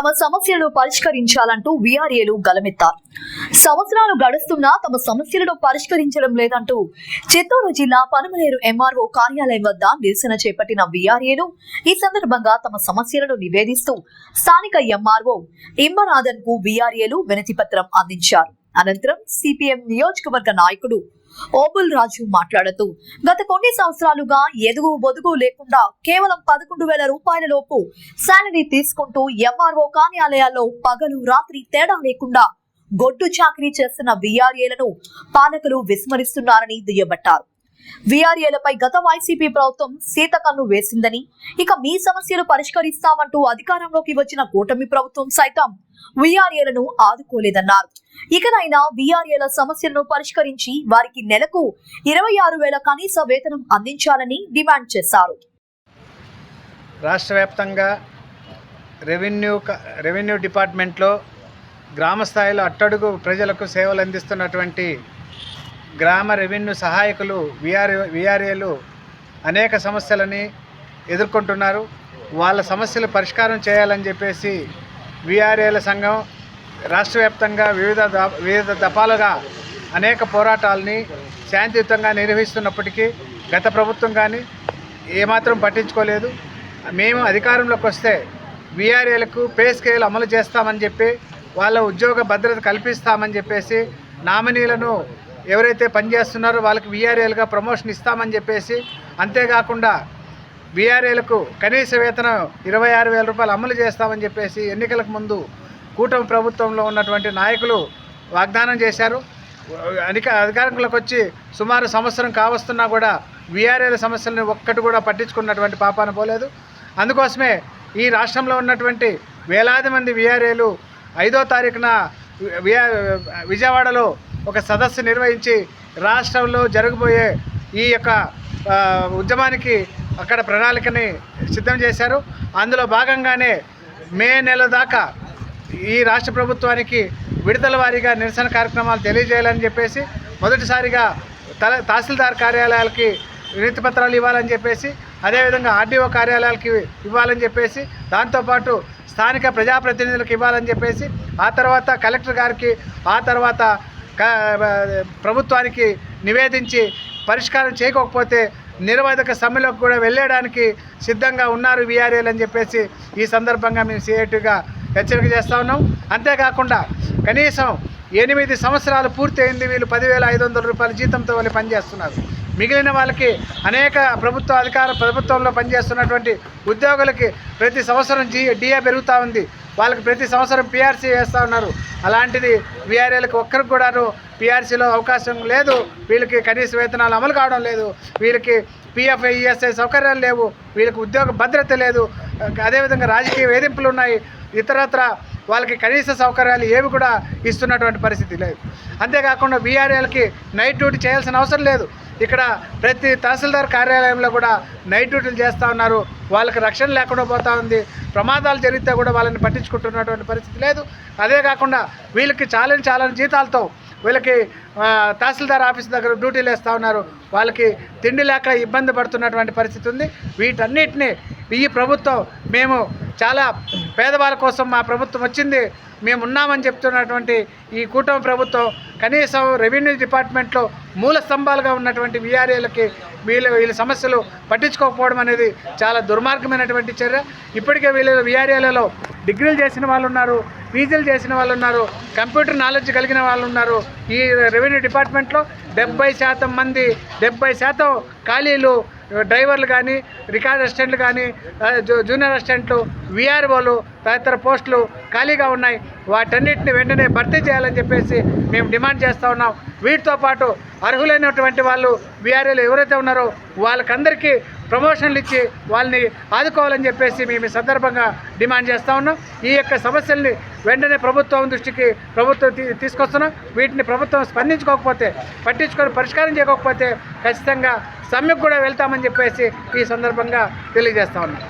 తమ సమస్యలను పరిష్కరించాలంటూ వీఆర్ఏలు గలమెత్తారు. సంవత్సరాలు గడుస్తున్నా తమ సమస్యలను పరిష్కరించడం లేదంటూ చిత్తూరు జిల్లా పనమనేరు ఎంఆర్ఓ కార్యాలయం వద్ద నిరసన చేపట్టిన వీఆర్ఏలు ఈ సందర్భంగా తమ సమస్యలను నివేదిస్తూ స్థానిక ఎంఆర్ఓ ఇంబనాథన్ కు వీఆర్ఏలు వినతి పత్రం అందించారు. అనంతరం సిపిఎం నియోజకవర్గ నాయకుడు ఓబుల్ రాజు మాట్లాడుతూ గత కొన్ని సంవత్సరాలుగా ఎదుగు బొదుగు లేకుండా కేవలం 11,000 రూపాయల లోపు శాలరీ తీసుకుంటూ ఎంఆర్ఓ కార్యాలయాల్లో పగలు రాత్రి తేడా లేకుండా గొడ్డు చాకరీ చేస్తున్న వీఆర్ఏలను పాలకులు విస్మరిస్తున్నారని దుయ్యబట్టారు. వీఆర్ఏలపై గత వైసీపీ ప్రభుత్వం సీతకన్ను వేసిందని, ఇక మీ సమస్యలు పరిష్కరిస్తామంటూ అధికారంలోకి వచ్చిన కూటమి ప్రభుత్వం సైతం వీఆర్ఏలను ఆదుకోలేదన్నారు. ఇకనైనా వీఆర్ఏల సమస్యలను పరిష్కరించి వారికి నెలకు 26,000 కనీస వేతనం అందించాలని డిమాండ్ చేశారు. రాష్ట్ర వ్యాప్తంగా రెవెన్యూ డిపార్ట్మెంట్లో గ్రామ స్థాయిలో అట్టడుగు ప్రజలకు సేవలు అందిస్తున్నటువంటి గ్రామ రెవెన్యూ సహాయకులు వీఆర్ఏలు అనేక సమస్యలని ఎదుర్కొంటున్నారు. వాళ్ళ సమస్యలు పరిష్కారం చేయాలని చెప్పేసి వీఆర్ఏల సంఘం రాష్ట్ర వ్యాప్తంగా వివిధ దఫాలుగా అనేక పోరాటాలని శాంతియుతంగా నిర్వహిస్తున్నప్పటికీ గత ప్రభుత్వం కానీ ఏమాత్రం పట్టించుకోలేదు. మేము అధికారంలోకి వస్తే వీఆర్ఏలకు పే స్కేల్ అమలు చేస్తామని చెప్పి వాళ్ళ ఉద్యోగ భద్రత కల్పిస్తామని చెప్పేసి నామినీలను ఎవరైతే పనిచేస్తున్నారో వాళ్ళకి వీఆర్ఏలుగా ప్రమోషన్ ఇస్తామని చెప్పేసి, అంతేకాకుండా వీఆర్ఏలకు కనీస వేతనం 26,000 రూపాయలు అమలు చేస్తామని చెప్పేసి ఎన్నికలకు ముందు కూటమి ప్రభుత్వంలో ఉన్నటువంటి నాయకులు వాగ్దానం చేశారు. అధికారంలోకి వచ్చి సుమారు సంవత్సరం కావస్తున్నా కూడా వీఆర్ఏల సమస్యలను ఒక్కటి కూడా పట్టించుకున్నటువంటి పాపాన పోలేదు. అందుకోసమే ఈ రాష్ట్రంలో ఉన్నటువంటి వేలాది మంది వీఆర్ఏలు 5వ తారీఖున విజయవాడలో ఒక సదస్సు నిర్వహించి రాష్ట్రంలో జరగబోయే ఈ యొక్క ఉద్యమానికి అక్కడ ప్రణాళికని సిద్ధం చేశారు. అందులో భాగంగానే మే నెల దాకా ఈ రాష్ట్ర ప్రభుత్వానికి విడతల వారీగా నిరసన కార్యక్రమాలు తెలియజేయాలని చెప్పేసి, మొదటిసారిగా తహసీల్దార్ కార్యాలయాలకి వినతి పత్రాలు ఇవ్వాలని చెప్పేసి, అదేవిధంగా ఆర్డీఓ కార్యాలయాలకి ఇవ్వాలని చెప్పేసి, దాంతోపాటు స్థానిక ప్రజాప్రతినిధులకు ఇవ్వాలని చెప్పేసి, ఆ తర్వాత కలెక్టర్ గారికి, ఆ తర్వాత ప్రభుత్వానికి నివేదించి పరిష్కారం చేయకపోతే నిరవధిక సమ్మెలోకి కూడా వెళ్ళడానికి సిద్ధంగా ఉన్నారు వీఆర్ఏలు అని చెప్పేసి ఈ సందర్భంగా మేము సిఐటిగా హెచ్చరిక చేస్తూ ఉన్నాం. అంతేకాకుండా కనీసం 8 సంవత్సరాలు పూర్తయింది, వీళ్ళు 10,500 రూపాయల జీతంతో వాళ్ళు పనిచేస్తున్నారు. మిగిలిన వాళ్ళకి అనేక ప్రభుత్వంలో పనిచేస్తున్నటువంటి ఉద్యోగులకి ప్రతి సంవత్సరం డిఏ పెరుగుతూ ఉంది. వాళ్ళకి ప్రతి సంవత్సరం పిఆర్సీ వేస్తూ ఉన్నారు. అలాంటిది వీఆర్ఏలకు ఒక్కరికి కూడాను పిఆర్సీలో అవకాశం లేదు. వీళ్ళకి కనీస వేతనాలు అమలు కావడం లేదు. వీళ్ళకి పిఎఫ్ ఈఎస్ఐ సౌకర్యాలు లేవు. వీళ్ళకి ఉద్యోగ భద్రత లేదు. అదేవిధంగా రాజకీయ వేధింపులు ఉన్నాయి. ఇతరత్ర వాళ్ళకి కనీస సౌకర్యాలు ఏవి కూడా ఇస్తున్నటువంటి పరిస్థితి లేదు. అంతేకాకుండా వీఆర్ఏలకి నైట్ డ్యూటీ చేయాల్సిన అవసరం లేదు. ఇక్కడ ప్రతి తహసీల్దార్ కార్యాలయంలో కూడా నైట్ డ్యూటీలు చేస్తూ ఉన్నారు. వాళ్ళకి రక్షణ లేకుండా పోతూ ఉంది. ప్రమాదాలు జరిగితే కూడా వాళ్ళని పట్టించుకుంటున్నటువంటి పరిస్థితి లేదు. అదే కాకుండా వీళ్ళకి చాలా జీతాలతో వీళ్ళకి తహసీల్దార్ ఆఫీస్ దగ్గర డ్యూటీలు వేస్తూ ఉన్నారు. వాళ్ళకి తిండి లేక ఇబ్బంది పడుతున్నటువంటి పరిస్థితి ఉంది. వీటన్నిటిని ఈ ప్రభుత్వం, మేము చాలా పేదవాళ్ళ కోసం మా ప్రభుత్వం వచ్చింది, మేము ఉన్నామని చెప్తున్నటువంటి ఈ కూటమి ప్రభుత్వం కనీసం రెవెన్యూ డిపార్ట్మెంట్లో మూల స్తంభాలుగా ఉన్నటువంటి వీఆర్ఏలకి వీళ్ళ సమస్యలు పట్టించుకోకపోవడం అనేది చాలా దుర్మార్గమైనటువంటి చర్య. ఇప్పటికే వీఆర్ఏలలో డిగ్రీలు చేసిన వాళ్ళు ఉన్నారు, పీజీలు చేసిన వాళ్ళు ఉన్నారు, కంప్యూటర్ నాలెడ్జ్ కలిగిన వాళ్ళు ఉన్నారు. ఈ రెవెన్యూ డిపార్ట్మెంట్లో 70% మంది 70% ఖాళీలు డ్రైవర్లు కానీ, రికార్డ్ అసిస్టెంట్లు కానీ, జూనియర్ అసిస్టెంట్లు, వీఆర్ఓలు తదితర పోస్టులు ఖాళీగా ఉన్నాయి. వాటన్నిటిని వెంటనే భర్తీ చేయాలని చెప్పేసి మేము డిమాండ్ చేస్తూ ఉన్నాం. వీటితో పాటు అర్హులైనటువంటి వాళ్ళు వీఆర్ఏలు ఎవరైతే ఉన్నారో వాళ్ళకందరికీ ప్రమోషన్లు ఇచ్చి వాళ్ళని ఆదుకోవాలని చెప్పేసి మేము ఈ సందర్భంగా డిమాండ్ చేస్తూ ఉన్నాం. ఈ యొక్క సమస్యల్ని వెంటనే ప్రభుత్వం దృష్టికి తీసుకొస్తున్నాం. వీటిని ప్రభుత్వం స్పందించుకోకపోతే, పట్టించుకొని పరిష్కారం చేయకపోతే ఖచ్చితంగా సమ్మెకు కూడా వెళ్తామని చెప్పేసి ఈ సందర్భంగా తెలియజేస్తా ఉన్నాం.